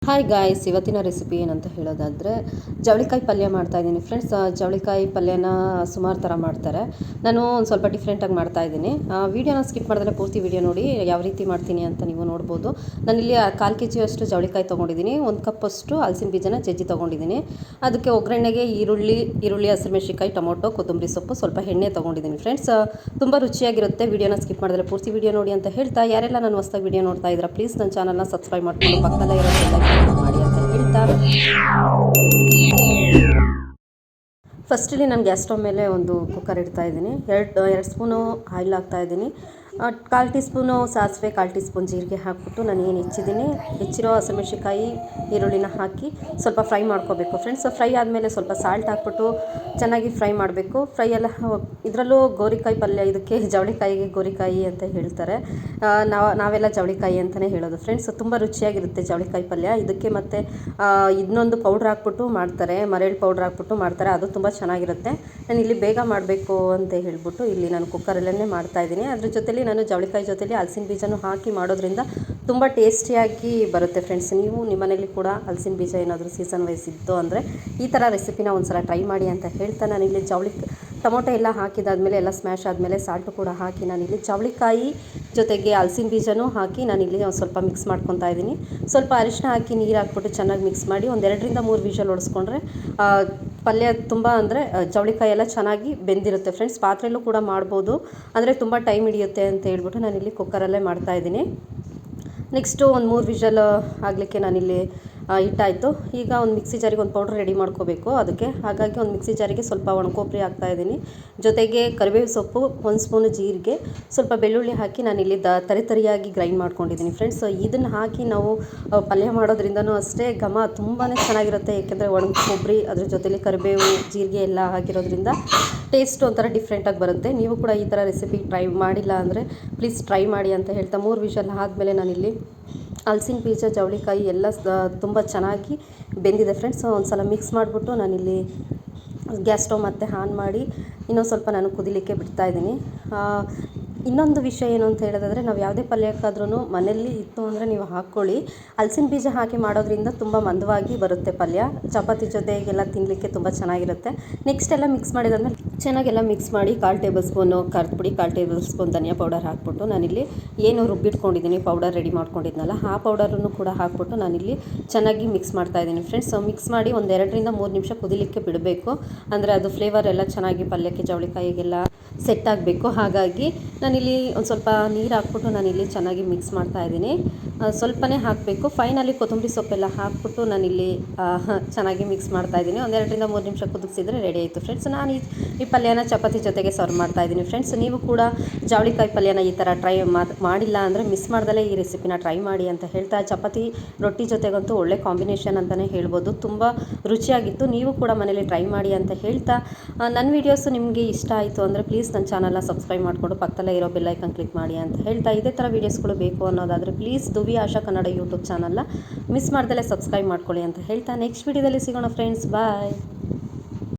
Hi guys, ಇವತ್ತಿನ recipe ಏನಂತ ಹೇಳೋದಾದರೆ ಜವಳಿಕಾಯಿ ಪಲ್ಯ ಮಾಡ್ತಾಯಿದ್ದೀನಿ ಫ್ರೆಂಡ್ಸ್. ಜವಳಿಕಾಯಿ ಪಲ್ಯನ ಸುಮಾರು ಥರ ಮಾಡ್ತಾರೆ. ನಾನು ಒಂದು ಸ್ವಲ್ಪ ಡಿಫ್ರೆಂಟಾಗಿ ಮಾಡ್ತಾಯಿದ್ದೀನಿ. ವೀಡಿಯೋನ ಸ್ಕಿಪ್ ಮಾಡಿದ್ರೆ ಪೂರ್ತಿ ವೀಡಿಯೋ ನೋಡಿ ಯಾವ ರೀತಿ ಮಾಡ್ತೀನಿ ಅಂತ ನೀವು ನೋಡ್ಬೋದು. ನಾನಿಲ್ಲಿ 1/4 kg ಅಷ್ಟು ಜವಳಿಕಾಯಿ ತೊಗೊಂಡಿದ್ದೀನಿ. 1 ಕಪ್ ಅಷ್ಟು ಹಲಸಿನ ಬೀಜನ ಜಜ್ಜಿ ತೊಗೊಂಡಿದ್ದೀನಿ. ಅದಕ್ಕೆ ಒಗ್ಗರಣೆಗೆ ಈರುಳ್ಳಿ, ಹಸಿಮೆಣಸಿನಕಾಯಿ, ಟೊಮೊಟೊ, ಕೊತ್ತಂಬರಿ ಸೊಪ್ಪು, ಸ್ವಲ್ಪ ಎಣ್ಣೆ ತೊಗೊಂಡಿದ್ದೀನಿ ಫ್ರೆಂಡ್ಸ್. ತುಂಬ ರುಚಿಯಾಗಿರುತ್ತೆ. ವೀಡಿಯೋನ ಸ್ಕಿಪ್ ಮಾಡಿದ್ರೆ ಪೂರ್ತಿ ವೀಡಿಯೋ ನೋಡಿ ಅಂತ ಹೇಳ್ತಾ, ಯಾರೆಲ್ಲ ನಾನು ಹೊಸದಾಗಿ ವೀಡಿಯೋ ನೋಡ್ತಾ ಇದ್ದೀರಾ ಪ್ಲೀಸ್ ನನ್ನ ಚಾನಲ್ನ ಸಬ್ಸ್ಕ್ರೈಬ್ ಮಾಡ್ಕೊಂಡು ಪಕ್ಕದಲ್ಲೇ ಇರೋ ಮಾಡಿ ಅಂತ ಹೇಳ್ತಾ, ಫಸ್ಟಲ್ಲಿ ನಾನು ಗ್ಯಾಸ್ ಸ್ಟವ್ ಮೇಲೆ ಒಂದು ಕುಕ್ಕರ್ ಇಡ್ತಾ ಇದ್ದೀನಿ. 2 ಸ್ಪೂನು ಆಯಿಲ್ ಹಾಕ್ತಾ ಇದ್ದೀನಿ. 1/4 ಟೀ ಸ್ಪೂನು ಸಾಸಿವೆ, 1/4 ಟೀ ಸ್ಪೂನ್ ಜೀರಿಗೆ ಹಾಕ್ಬಿಟ್ಟು ನಾನು ಏನು ಹೆಚ್ಚಿರೋ ಹಸಿಮೆಣಸಿನಕಾಯಿ, ಈರುಳ್ಳಿನ ಹಾಕಿ ಸ್ವಲ್ಪ ಫ್ರೈ ಮಾಡ್ಕೋಬೇಕು ಫ್ರೆಂಡ್ಸ್. ಫ್ರೈ ಆದಮೇಲೆ ಸ್ವಲ್ಪ ಸಾಲ್ಟ್ ಹಾಕ್ಬಿಟ್ಟು ಚೆನ್ನಾಗಿ ಫ್ರೈ ಮಾಡಬೇಕು. ಫ್ರೈ ಎಲ್ಲ ಇದರಲ್ಲೂ ಗೋರಿಕಾಯಿ ಪಲ್ಯ, ಇದಕ್ಕೆ ಜವಳಿಕಾಯಿಗೆ ಗೋರಿಕಾಯಿ ಅಂತ ಹೇಳ್ತಾರೆ. ನಾವೆಲ್ಲ ಜವಳಿಕಾಯಿ ಅಂತಲೇ ಹೇಳೋದು ಫ್ರೆಂಡ್ಸ್. ತುಂಬ ರುಚಿಯಾಗಿರುತ್ತೆ ಜವಳಿಕಾಯಿ ಪಲ್ಯ. ಇದಕ್ಕೆ ಮತ್ತು ಇನ್ನೊಂದು ಪೌಡ್ರ್ ಹಾಕ್ಬಿಟ್ಟು ಮಾಡ್ತಾರೆ, ಮರೇಳು ಪೌಡ್ರ್ ಹಾಕ್ಬಿಟ್ಟು ಮಾಡ್ತಾರೆ, ಅದು ತುಂಬ ಚೆನ್ನಾಗಿರುತ್ತೆ. ನಾನು ಇಲ್ಲಿ ಬೇಗ ಮಾಡಬೇಕು ಅಂತ ಹೇಳ್ಬಿಟ್ಟು ಇಲ್ಲಿ ನಾನು ಕುಕ್ಕರಲ್ಲೇ ಮಾಡ್ತಾಯಿದ್ದೀನಿ. ಅದ್ರ ಜೊತೆಲಿ ನಾನು ಜವಳಿಕಾಯಿ ಜೊತೆಲಿ ಹಲಸಿನ ಬೀಜನೂ ಹಾಕಿ ಮಾಡೋದ್ರಿಂದ ತುಂಬ ಟೇಸ್ಟಿಯಾಗಿ ಬರುತ್ತೆ ಫ್ರೆಂಡ್ಸ್. ನೀವು ನಿಮ್ಮನೇಲಿ ಕೂಡ ಹಲಸಿನ ಬೀಜ ಏನಾದರೂ ಸೀಸನ್ ವೈಸ್ ಇತ್ತು ಅಂದರೆ ಈ ಥರ ರೆಸಿಪಿನ ಒಂದ್ಸಲ ಟ್ರೈ ಮಾಡಿ ಅಂತ ಹೇಳ್ತಾ, ನಾನಿಲ್ಲಿ ಟೊಮೊಟೊ ಎಲ್ಲ ಹಾಕಿದಾದ್ಮೇಲೆ ಎಲ್ಲ ಸ್ಮ್ಯಾಶ್ ಆದಮೇಲೆ ಸಾಲ್ಟು ಕೂಡ ಹಾಕಿ ನಾನಿಲ್ಲಿ ಜವಳಿಕಾಯಿ ಜೊತೆಗೆ ಹಲಸಿನ ಬೀಜನೂ ಹಾಕಿ ನಾನಿಲ್ಲಿ ಒಂದು ಸ್ವಲ್ಪ ಮಿಕ್ಸ್ ಮಾಡ್ಕೊತಾ ಇದ್ದೀನಿ. ಸ್ವಲ್ಪ ಅರಿಶಿನ ಹಾಕಿ ನೀರು ಹಾಕ್ಬಿಟ್ಟು ಚೆನ್ನಾಗಿ ಮಿಕ್ಸ್ ಮಾಡಿ ಒಂದು 2ರಿಂದ 3 ವಿಷಲ್ ಹೊಡೆಸ್ಕೊಂಡ್ರೆ ಪಲ್ಯ ತುಂಬ ಅಂದರೆ ಜವಳಿಕಾಯಿ ಎಲ್ಲ ಚೆನ್ನಾಗಿ ಬೆಂದಿರುತ್ತೆ ಫ್ರೆಂಡ್ಸ್. ಪಾತ್ರೆಯಲ್ಲೂ ಕೂಡ ಮಾಡ್ಬೋದು, ಅಂದರೆ ತುಂಬ ಟೈಮ್ ಹಿಡಿಯುತ್ತೆ ಅಂತ ಹೇಳ್ಬಿಟ್ಟು ನಾನಿಲ್ಲಿ ಕುಕ್ಕರಲ್ಲೇ ಮಾಡ್ತಾಯಿದ್ದೀನಿ. ನೆಕ್ಸ್ಟು ಒಂದು 3 ವಿಷಲ್ ಆಗಲಿಕ್ಕೆ ನಾನಿಲ್ಲಿ ಇಟ್ಟಾಯಿತು. ಈಗ ಒಂದು ಮಿಕ್ಸಿ ಜಾರಿಗೆ ಒಂದು ಪೌಡ್ರ್ ರೆಡಿ ಮಾಡ್ಕೋಬೇಕು ಅದಕ್ಕೆ. ಹಾಗಾಗಿ ಒಂದು ಮಿಕ್ಸಿ ಜಾರಿಗೆ ಸ್ವಲ್ಪ ಒಣಕೊಬ್ಬರಿ ಹಾಕ್ತಾಯಿದ್ದೀನಿ, ಜೊತೆಗೆ ಕರಿಬೇವು ಸೊಪ್ಪು, 1 ಸ್ಪೂನು ಜೀರಿಗೆ, ಸ್ವಲ್ಪ ಬೆಳ್ಳುಳ್ಳಿ ಹಾಕಿ ನಾನಿಲ್ಲಿ ತರಿಯಾಗಿ ಗ್ರೈಂಡ್ ಮಾಡ್ಕೊಂಡಿದ್ದೀನಿ ಫ್ರೆಂಡ್ಸ್. ಇದನ್ನು ಹಾಕಿ ನಾವು ಪಲ್ಯ ಮಾಡೋದ್ರಿಂದನೂ ಅಷ್ಟೇ ಘಮ ತುಂಬಾ ಚೆನ್ನಾಗಿರುತ್ತೆ. ಏಕೆಂದರೆ ಒಣಕೊಬ್ಬರಿ ಅದ್ರ ಜೊತೆಲಿ ಕರಿಬೇವು, ಜೀರಿಗೆ ಎಲ್ಲ ಹಾಕಿರೋದ್ರಿಂದ ಟೇಸ್ಟ್ ಒಂಥರ ಡಿಫ್ರೆಂಟಾಗಿ ಬರುತ್ತೆ. ನೀವು ಕೂಡ ಈ ಥರ ರೆಸಿಪಿ ಟ್ರೈ ಮಾಡಿಲ್ಲ ಅಂದರೆ ಪ್ಲೀಸ್ ಟ್ರೈ ಮಾಡಿ ಅಂತ ಹೇಳ್ತಾ 3 ವಿಷಲ್ ಆದಮೇಲೆ ನಾನಿಲ್ಲಿ ಹಲಸಿನ ಬೀಜ, ಜವಳಿಕಾಯಿ ಎಲ್ಲ ತುಂಬ ಚೆನ್ನಾಗಿ ಬೆಂದಿದೆ ಫ್ರೆಂಡ್ಸ್. ಒಂದು ಸಲ ಮಿಕ್ಸ್ ಮಾಡಿಬಿಟ್ಟು ನಾನಿಲ್ಲಿ ಗ್ಯಾಸ್ ಸ್ಟವ್ ಮತ್ತೆ ಆನ್ ಮಾಡಿ ಇನ್ನೊಂದು ಸ್ವಲ್ಪ ನಾನು ಕುದಿಲಿಕ್ಕೆ ಬಿಡ್ತಾಯಿದ್ದೀನಿ. ಇನ್ನೊಂದು ವಿಷಯ ಏನು ಅಂತ ಹೇಳೋದಾದರೆ, ನಾವು ಯಾವುದೇ ಪಲ್ಯಕ್ಕಾದ್ರೂ ಮನೆಯಲ್ಲಿ ಇತ್ತು ಅಂದರೆ ನೀವು ಹಾಕ್ಕೊಳ್ಳಿ. ಹಲಸಿನ ಬೀಜ ಹಾಕಿ ಮಾಡೋದ್ರಿಂದ ತುಂಬ ಮಂದವಾಗಿ ಬರುತ್ತೆ ಪಲ್ಯ. ಚಪಾತಿ ಜೊತೆಗೆಲ್ಲ ತಿನ್ನಲಿಕ್ಕೆ ತುಂಬ ಚೆನ್ನಾಗಿರುತ್ತೆ. ನೆಕ್ಸ್ಟ್ ಎಲ್ಲ ಮಿಕ್ಸ್ ಮಾಡಿದಾದ್ಮೇಲೆ ಚೆನ್ನಾಗೆಲ್ಲ ಮಿಕ್ಸ್ ಮಾಡಿ 1/4 ಟೇಬಲ್ ಸ್ಪೂನು ಖಾರದ ಪುಡಿ, 1/4 ಟೇಬಲ್ ಸ್ಪೂನ್ ಧನಿಯಾ ಪೌಡರ್ ಹಾಕ್ಬಿಟ್ಟು ನಾನಿಲ್ಲಿ ಏನು ರುಬ್ಬಿಟ್ಕೊಂಡಿದ್ದೀನಿ ಪೌಡರ್ ರೆಡಿ ಮಾಡ್ಕೊಂಡಿದ್ನಲ್ಲ ಆ ಪೌಡರನ್ನು ಕೂಡ ಹಾಕ್ಬಿಟ್ಟು ನಾನಿಲ್ಲಿ ಚೆನ್ನಾಗಿ ಮಿಕ್ಸ್ ಮಾಡ್ತಾಯಿದ್ದೀನಿ ಫ್ರೆಂಡ್ಸ್. ಮಿಕ್ಸ್ ಮಾಡಿ ಒಂದು 2ರಿಂದ 3 ನಿಮಿಷ ಕುದಿಲಿಕ್ಕೆ ಬಿಡಬೇಕು. ಅಂದರೆ ಅದು ಫ್ಲೇವರ್ ಎಲ್ಲ ಚೆನ್ನಾಗಿ ಪಲ್ಯಕ್ಕೆ, ಜವಳಿಕಾಯಿಗೆಲ್ಲ ಸೆಟ್ ಆಗಬೇಕು. ಹಾಗಾಗಿ ನಾನಿಲ್ಲಿ ಒಂದು ಸ್ವಲ್ಪ ನೀರು ಹಾಕ್ಬಿಟ್ಟು ನಾನಿಲ್ಲಿ ಚೆನ್ನಾಗಿ ಮಿಕ್ಸ್ ಮಾಡ್ತಾಯಿದ್ದೀನಿ. ಸ್ವಲ್ಪನೇ ಹಾಕಬೇಕು. ಫೈನಲಿ ಕೊತ್ತಂಬರಿ ಸೊಪ್ಪೆಲ್ಲ ಹಾಕ್ಬಿಟ್ಟು ನಾನಿಲ್ಲಿ ಚೆನ್ನಾಗಿ ಮಿಕ್ಸ್ ಮಾಡ್ತಾಯಿದ್ದೀನಿ. ಒಂದು 2ರಿಂದ 3 ನಿಮಿಷ ಕುದಿಸಿದ್ರೆ ರೆಡಿ ಆಯಿತು ಫ್ರೆಂಡ್ಸ್. ನಾನು ಈ ಪಲ್ಯನ ಚಪಾತಿ ಜೊತೆಗೆ ಸರ್ವ್ ಮಾಡ್ತಾಯಿದ್ದೀನಿ ಫ್ರೆಂಡ್ಸ್. ನೀವು ಕೂಡ ಜವಳಿಕಾಯಿ ಪಲ್ಯನ ಈ ಥರ ಟ್ರೈ ಮಾಡಿಲ್ಲ ಅಂದರೆ ಮಿಸ್ ಮಾಡ್ದಲೇ ಈ ರೆಸಿಪಿನ ಟ್ರೈ ಮಾಡಿ ಅಂತ ಹೇಳ್ತಾ, ಚಪಾತಿ ರೊಟ್ಟಿ ಜೊತೆಗಂತೂ ಒಳ್ಳೆ ಕಾಂಬಿನೇಷನ್ ಅಂತಲೇ ಹೇಳ್ಬೋದು. ತುಂಬ ರುಚಿಯಾಗಿತ್ತು. ನೀವು ಕೂಡ ಮನೇಲಿ ಟ್ರೈ ಮಾಡಿ ಅಂತ ಹೇಳ್ತಾ, ನನ್ನ ವೀಡಿಯೋಸು ನಿಮಗೆ ಇಷ್ಟ ಆಯಿತು ಅಂದರೆ ಪ್ಲೀಸ್ ನನ್ನ ಚಾನಲ್ನ ಸಬ್ಸ್ಕ್ರೈಬ್ ಮಾಡಿಕೊಂಡು ಪಕ್ಕದಲ್ಲೇ ಇರೋ ಬೆಲ್ ಐಕನ್ ಕ್ಲಿಕ್ ಮಾಡಿ ಅಂತ ಹೇಳ್ತಾ, ಇದೇ ಥರ ವೀಡಿಯೋಸ್ಗಳು ಬೇಕು ಅನ್ನೋದಾದರೆ ಪ್ಲೀಸ್ ದುವಿ ಆಶಾ ಕನ್ನಡ ಯೂಟ್ಯೂಬ್ ಚಾನಲ್ನ ಮಿಸ್ ಮಾಡ್ದಲೇ ಸಬ್ಸ್ಕ್ರೈಬ್ ಮಾಡ್ಕೊಳ್ಳಿ ಅಂತ ಹೇಳ್ತಾ, ನೆಕ್ಸ್ಟ್ ವೀಡಿಯೋದಲ್ಲಿ ಸಿಗೋಣ ಫ್ರೆಂಡ್ಸ್. ಬಾಯ್.